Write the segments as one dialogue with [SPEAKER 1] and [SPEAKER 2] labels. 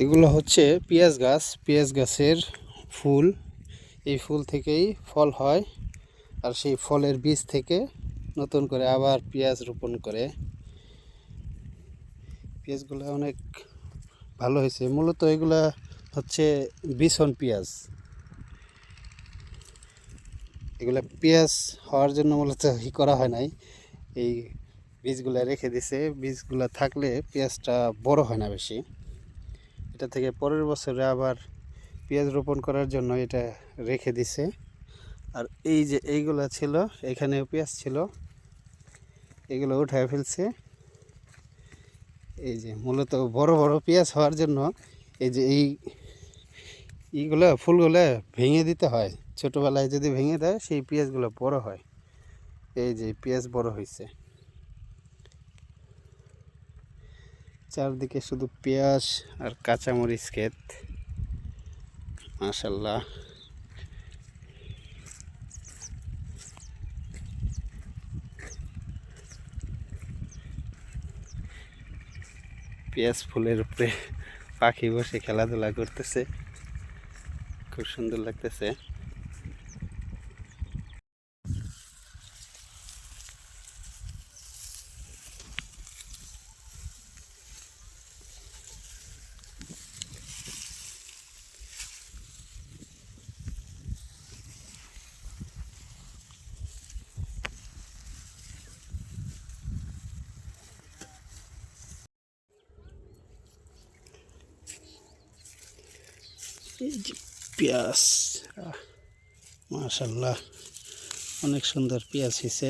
[SPEAKER 1] এগুলো হচ্ছে পেঁয়াজ গাছ। পেঁয়াজ গাছের ফুল, এই ফুল থেকেই ফল হয়, আর সেই ফলের বীজ থেকে নতুন করে আবার পেঁয়াজ রোপণ করে। পেঁয়াজগুলো অনেক ভালো হয়েছে। মূলত এগুলা হচ্ছে বিছন পেঁয়াজ। এগুলা পেঁয়াজ হওয়ার জন্য মূলত করা হয় নাই, এই বীজগুলা রেখে দিছে। বীজগুলা থাকলে পেঁয়াজটা বড় হয় না বেশি। এটা থেকে পরের বছরে আবার পেঁয়াজ রোপণ করার জন্য এটা রেখে দিছে। আর এই যে এইগুলা ছিল, এখানেও পেঁয়াজ ছিল, এগুলো উঠায় ফেলছে। এই যে মূলত বড় বড় পেঁয়াজ হওয়ার জন্য এই যে এইগুলো ফুলগুলো ভেঙে দিতে হয়। ছোটোবেলায় যদি ভেঙে দেয় সেই পেঁয়াজগুলো বড় হয়। এই যে পেঁয়াজ বড় হয়েছে, চারদিকে শুধু পেঁয়াজ আর কাঁচামরিচ ক্ষেত। মাশাল্লাহ, পেঁয়াজ ফুলের উপরে পাখি বসে খেলাধুলা করতেছে, খুব সুন্দর লাগতেছে। এই যে পেঁয়াজ, মাশাল্লাহ, অনেক সুন্দর পেঁয়াজ হয়েছে।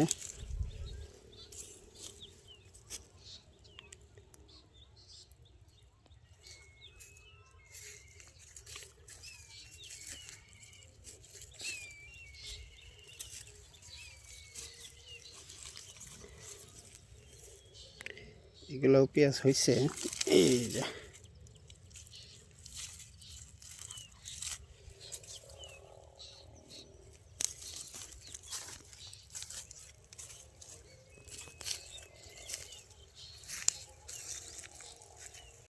[SPEAKER 1] এগুলোও পেঁয়াজ হয়েছে। এই যে